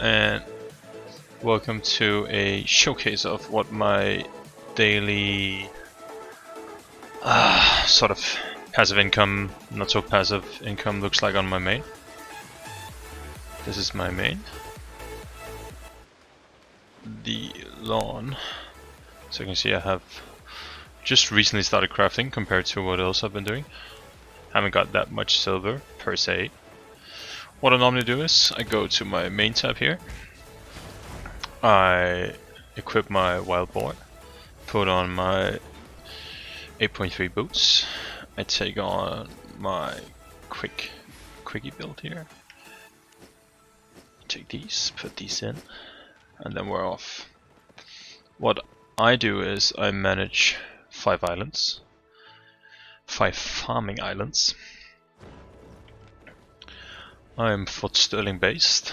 and welcome to a showcase of what my daily sort of passive income, not so passive income looks like on my main. This is my main. The lawn. So you can see I have just recently started crafting compared to what else I've been doing. Haven't got that much silver per se. What I normally do is I go to my main tab here. I equip my wild boar, put on my 8.3 boots. I take on my quickie build here. Take these, put these in, and then we're off. What I do is I manage 5 islands, 5 farming islands. I'm Fort Sterling based,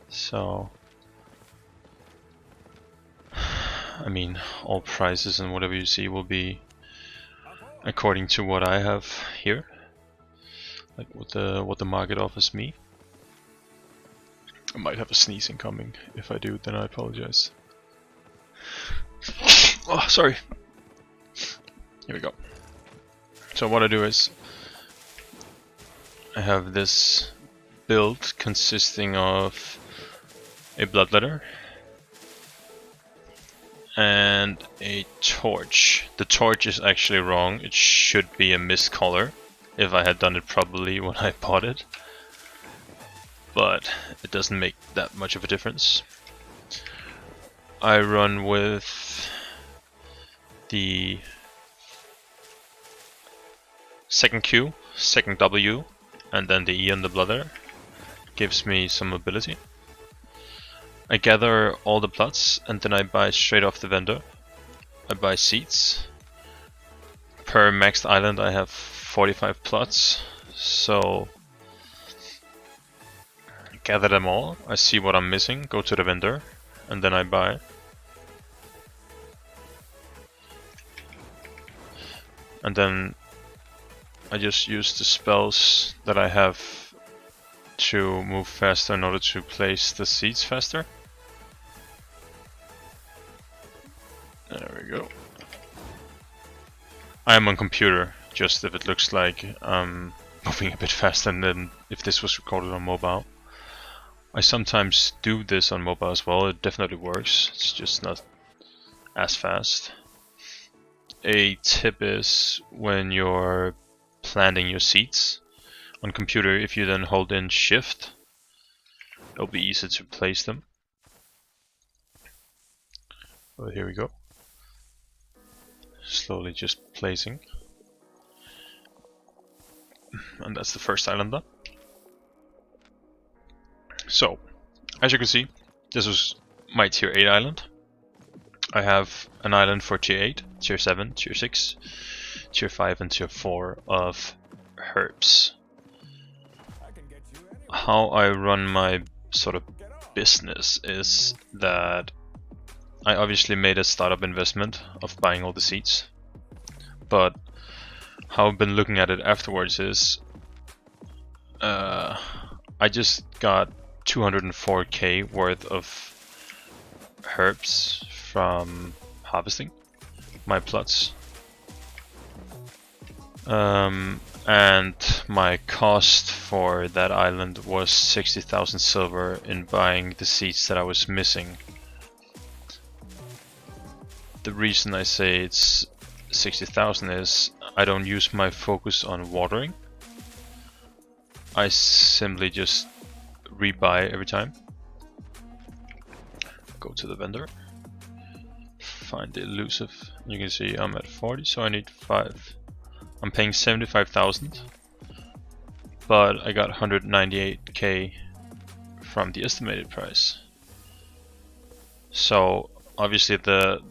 so I mean all prices and whatever you see will be according to what I have here, like what the market offers me. I might have a sneezing coming. If I do, then I apologize. Oh, sorry. Here we go. So what I do is I have this build consisting of a bloodletter and a torch. The torch is actually wrong. It should be a mist color if I had done it properly when I bought it, but it doesn't make that much of a difference. I run with the second Q, second W, and then the E on the bloodletter. Gives me some mobility. I gather all the plots and then I buy straight off the vendor. I buy seeds. Per maxed island I have 45 plots, so I gather them all. I see what I'm missing, go to the vendor, and then I buy. And then I just use the spells that I have to move faster in order to place the seeds faster. There we go. I am on computer, just if it looks like I'm moving a bit faster than if this was recorded on mobile. I sometimes do this on mobile as well, it definitely works, it's just not as fast. A tip is when you're planting your seeds on computer, if you then hold in shift, it'll be easy to place them. Oh, here we go. Slowly just placing. And that's the first island done. So, as you can see, this was my tier 8 island. I have an island for tier 8, tier 7, tier 6, tier 5 and tier 4 of herbs. How I run my sort of business is that I obviously made a startup investment of buying all the seeds, but how I've been looking at it afterwards is I just got 204k worth of herbs from harvesting my plots. And my cost for that island was 60,000 silver in buying the seeds that I was missing. The reason I say it's 60,000 is I don't use my focus on watering. I simply just rebuy every time. Go to the vendor, find the elusive. You can see I'm at 40, so I need 5. I'm paying 75,000, but I got 198k from the estimated price. So obviously the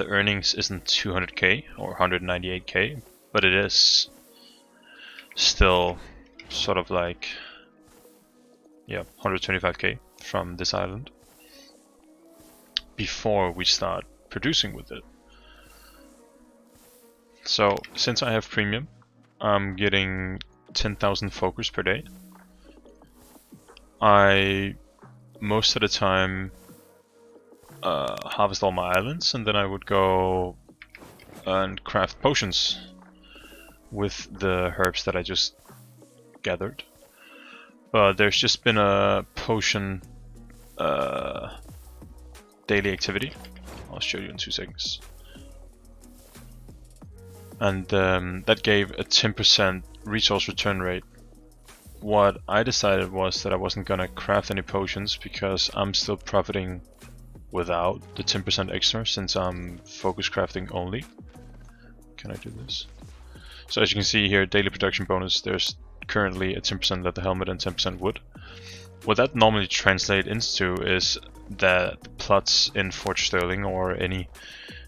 earnings isn't 200k or 198k, but it is still sort of like, yeah, 125k from this island before we start producing with it. So since I have premium, I'm getting 10,000 focus per day. I most of the time harvest all my islands, and then I would go and craft potions with the herbs that I just gathered. But there's just been a potion daily activity. I'll show you in 2 seconds. And that gave a 10% resource return rate. What I decided was that I wasn't gonna craft any potions because I'm still profiting without the 10% extra since I'm focus crafting only. Can I do this? So as you can see here, daily production bonus, there's currently a 10% leather helmet and 10% wood. What that normally translates into is that the plots in Fort Sterling or any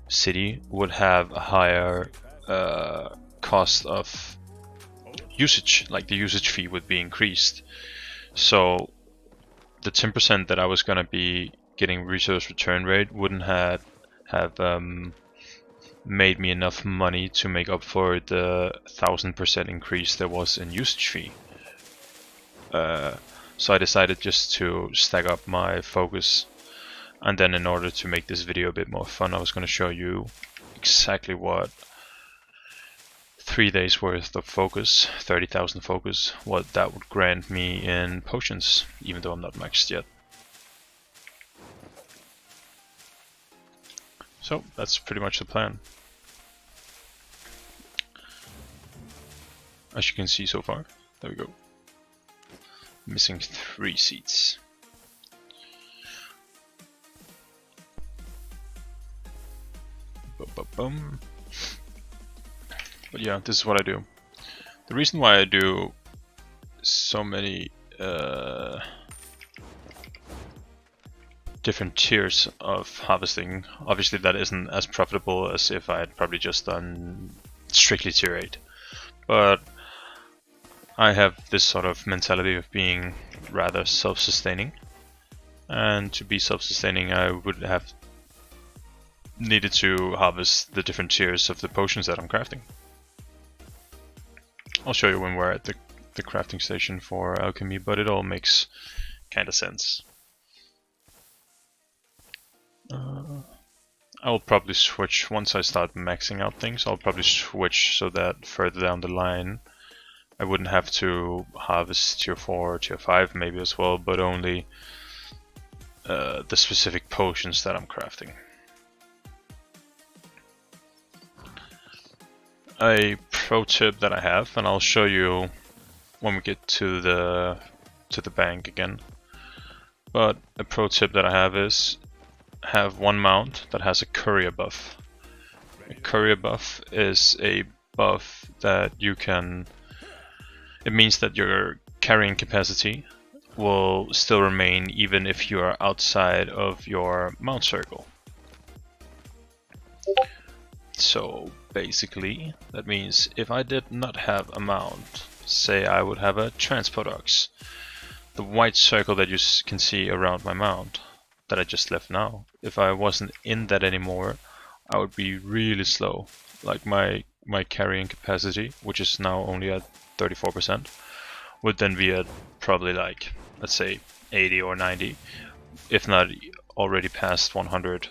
city would have a higher cost of usage, like the usage fee would be increased. So the 10% that I was gonna be getting resource return rate wouldn't have made me enough money to make up for the 1000% increase there was in usage fee. So I decided just to stack up my focus, and then in order to make this video a bit more fun, I was going to show you exactly what 3 days worth of focus, 30,000 focus, what that would grant me in potions, even though I'm not maxed yet. So that's pretty much the plan. As you can see so far, there we go. Missing 3 seats. Bum. But yeah, this is what I do. The reason why I do so many different tiers of harvesting, obviously that isn't as profitable as if I had probably just done strictly tier 8. But I have this sort of mentality of being rather self-sustaining, and to be self-sustaining I would have needed to harvest the different tiers of the potions that I'm crafting. I'll show you when we're at the crafting station for alchemy, but it all makes kind of sense. I'll probably switch once I start maxing out things. I'll probably switch so that further down the line I wouldn't have to harvest tier 4 or tier 5 maybe as well, but only the specific potions that I'm crafting. A pro tip that I have, and I'll show you when we get to the bank again, but a pro tip that I have is have one mount that has a courier buff. A courier buff is a buff that you can, it means that your carrying capacity will still remain even if you are outside of your mount circle. So basically that means if I did not have a mount, say I would have a transport ox, the white circle that you can see around my mount that I just left now, if I wasn't in that anymore, I would be really slow. Like my carrying capacity, which is now only at 34%, would then be at probably like, let's say 80 or 90, if not already past 100,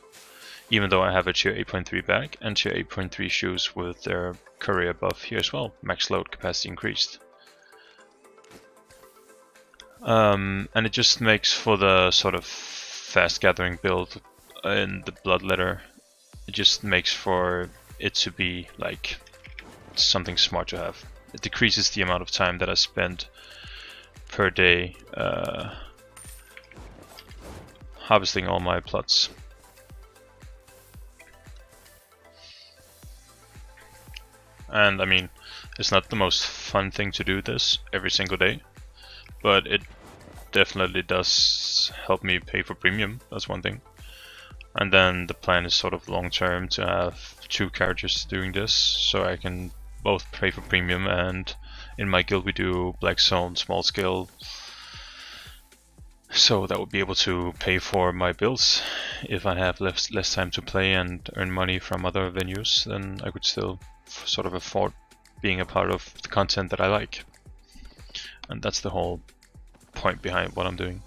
even though I have a tier 8.3 bag and tier 8.3 shoes with their courier buff here as well, max load capacity increased. And it just makes for the sort of fast gathering build in the bloodletter. It just makes for it to be like something smart to have. It decreases the amount of time that I spend per day harvesting all my plots. And I mean, it's not the most fun thing to do this every single day, but it definitely does help me pay for premium, that's one thing. And then the plan is sort of long term to have 2 characters doing this, so I can both pay for premium, and in my guild we do Black Zone small scale, so that would be able to pay for my builds. If I have less time to play and earn money from other venues, then I could still sort of afford being a part of the content that I like. And that's the whole point behind what I'm doing.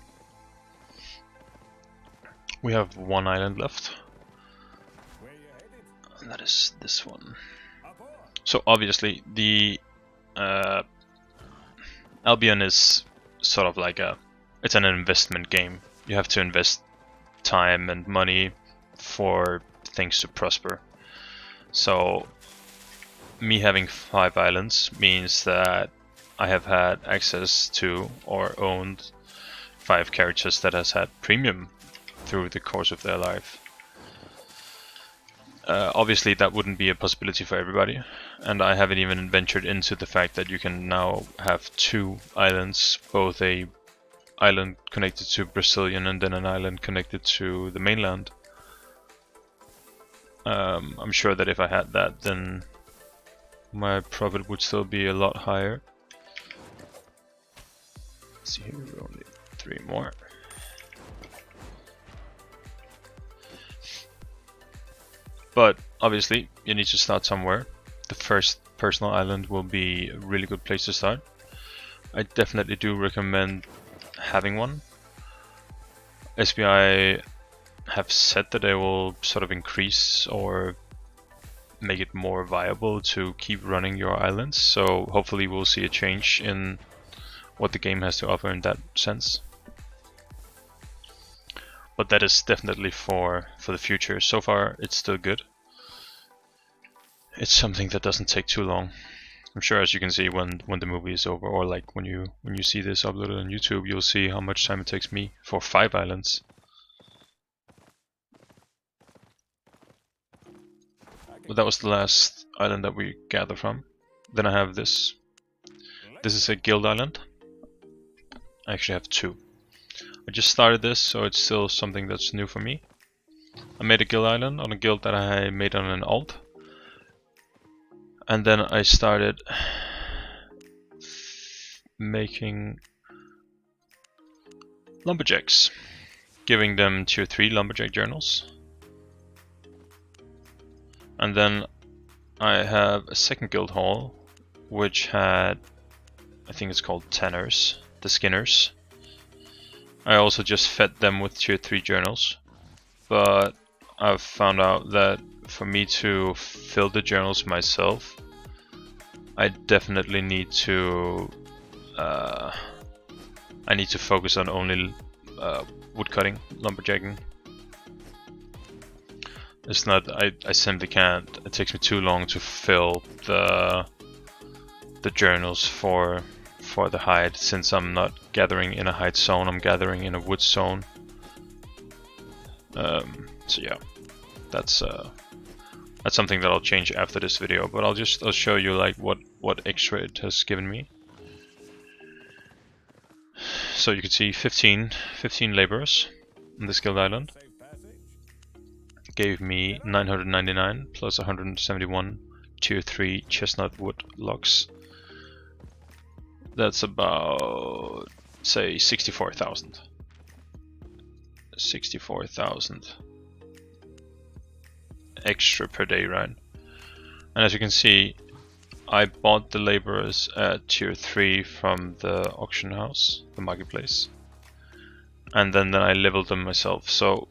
We have one island left, and that is this one. So obviously the Albion is sort of like it's an investment game. You have to invest time and money for things to prosper. So me having 5 islands means that I have had access to or owned 5 characters that has had premium through the course of their life. Obviously that wouldn't be a possibility for everybody, and I haven't even ventured into the fact that you can now have 2 islands, both a island connected to Brazilian and then an island connected to the mainland. I'm sure that if I had that, then my profit would still be a lot higher. Let's see here, we're only 3 more. But obviously you need to start somewhere. The first personal island will be a really good place to start. I definitely do recommend having one. SBI have said that they will sort of increase or make it more viable to keep running your islands, so hopefully we'll see a change in what the game has to offer in that sense. But that is definitely for the future. So far it's still good. It's something that doesn't take too long. I'm sure, as you can see, when the movie is over, or like when you see this uploaded on YouTube, you'll see how much time it takes me for 5 islands. But that was the last island that we gather from. Then I have this. This is a guild island. I actually have 2. I just started this, so it's still something that's new for me. I made a guild island on a guild that I made on an alt. And then I started making lumberjacks, giving them tier 3 lumberjack journals. And then I have a second guild hall, which had, I think it's called tanners, the skinners. I also just fed them with tier 3 journals, but I've found out that for me to fill the journals myself, I definitely need to focus on only woodcutting, lumberjacking. It's not, I simply can't. It takes me too long to fill the journals for the hide, since I'm not gathering in a hide zone, I'm gathering in a wood zone. So yeah, that's something that I'll change after this video, but I'll show you like what extra it has given me. So you can see 15 laborers on this guild island. Gave me 999 plus 171 tier 3 chestnut wood logs. That's about, say, 64,000. 64,000 extra per day, right? And as you can see, I bought the laborers at tier 3 from the auction house, the marketplace, and then I leveled them myself. So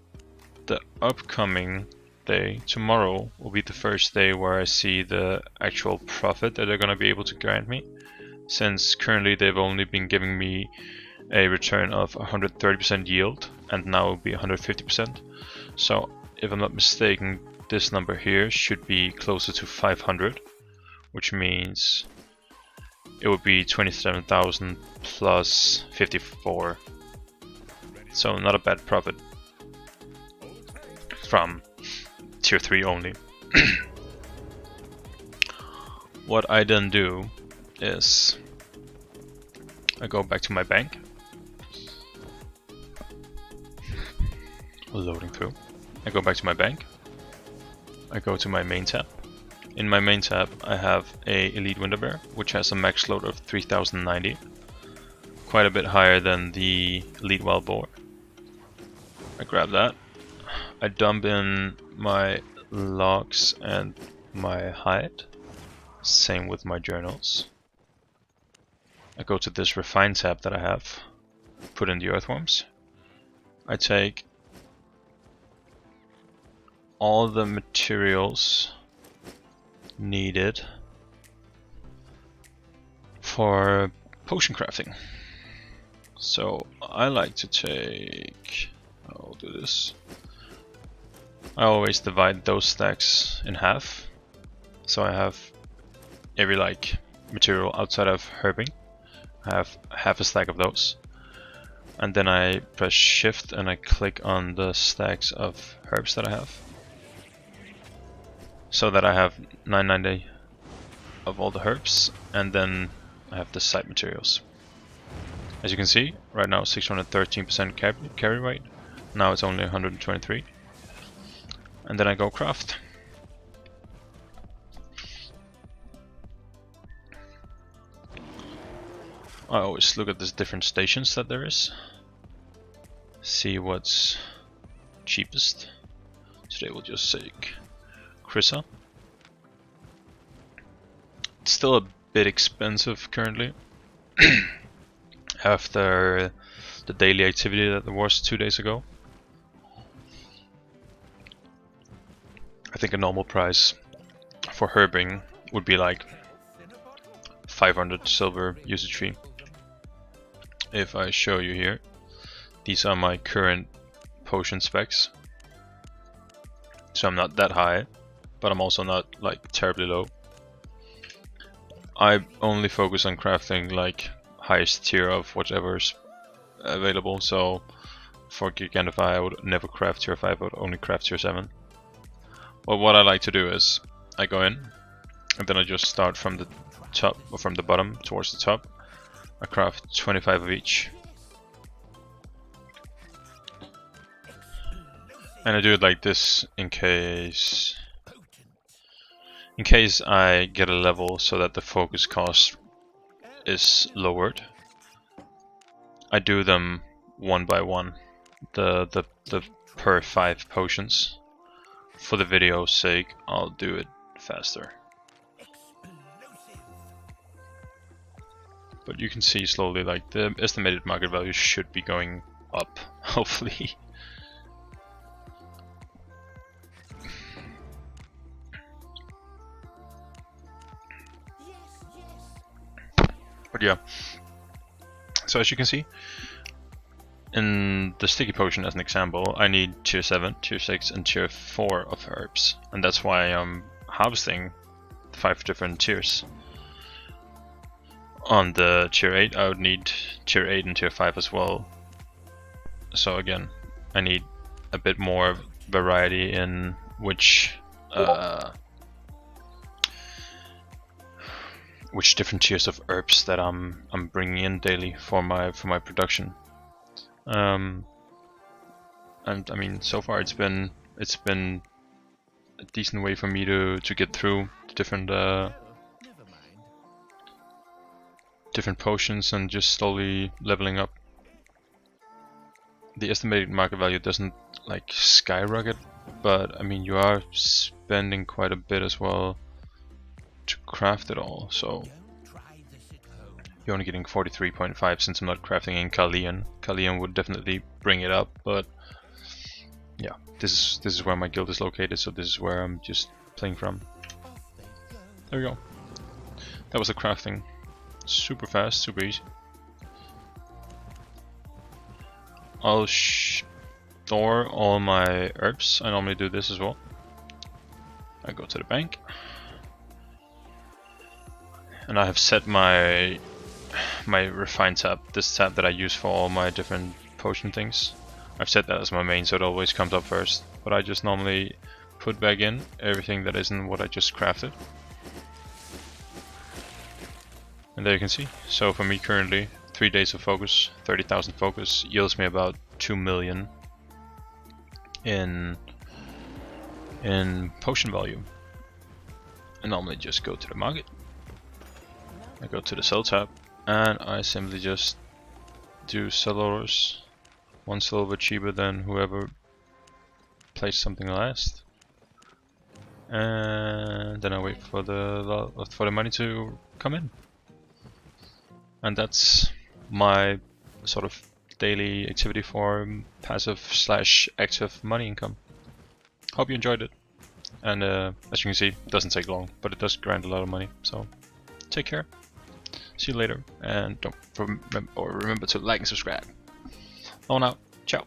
the upcoming day, tomorrow, will be the first day where I see the actual profit that they're going to be able to grant me, since currently they've only been giving me a return of 130% yield, and now it will be 150%. So if I'm not mistaken, this number here should be closer to 500, which means it would be 27,000 plus 54. So not a bad profit from tier 3 only. What I then do is I go back to my bank. Loading through. I go back to my bank. I go to my main tab. In my main tab I have a Elite Winter Bear, which has a max load of 3090. Quite a bit higher than the Elite Wild Boar. I grab that. I dump in my logs and my hide. Same with my journals. I go to this refine tab that I have. Put in the earthworms. I take all the materials needed for potion crafting. So I like to take, I'll do this. I always divide those stacks in half. So I have every like material outside of herbing. I have half a stack of those. And then I press shift and I click on the stacks of herbs that I have. So that I have 990 of all the herbs, and then I have the side materials. As you can see, right now 613% carry rate. Now it's only 123. And then I go craft. I always look at the different stations that there is. See what's cheapest. Today we'll just take Chrysa. It's still a bit expensive currently. After the daily activity that there was 2 days ago. I think a normal price for herbing would be like 500 silver usage fee. If I show you here, these are my current potion specs. So I'm not that high, but I'm also not like terribly low. I only focus on crafting like highest tier of whatever's available. So for Gigantify I would never craft tier 5, I would only craft tier 7. But what I like to do is I go in and then I just start from the top or from the bottom towards the top. I craft 25 of each. And I do it like this in case I get a level so that the focus cost is lowered. I do them one by one, the per 5 potions. For the video's sake, I'll do it faster. But you can see slowly like the estimated market value should be going up, hopefully. But yeah, so as you can see, in the sticky potion as an example, I need tier 7, tier 6 and tier 4 of herbs. And that's why I'm harvesting 5 different tiers. On the tier 8 I would need tier 8 and tier 5 as well. So again, I need a bit more variety in which different tiers of herbs that I'm bringing in daily for my production. And I mean, so far it's been a decent way for me to get through the different potions and just slowly leveling up. The estimated market value doesn't like skyrocket, but I mean you are spending quite a bit as well to craft it all, so you're only getting 43.5 since I'm not crafting in Kalian. Kalian would definitely bring it up, but yeah, this is where my guild is located, so this is where I'm just playing from. There we go. That was the crafting. Super fast, super easy. I'll store all my herbs. I normally do this as well. I go to the bank. And I have set my refine tab, this tab that I use for all my different potion things. I've set that as my main, so it always comes up first. But I just normally put back in everything that isn't what I just crafted. And there you can see. So for me currently, 3 days of focus, 30,000 focus yields me about 2 million in potion volume. I normally just go to the market. I go to the sell tab and I simply just do sell orders. 1 silver cheaper than whoever placed something last. And then I wait for the money to come in. And that's my sort of daily activity for passive / active money income. Hope you enjoyed it. And as you can see, it doesn't take long, but it does grind a lot of money. So take care. See you later, and don't remember to like and subscribe. On out. Ciao.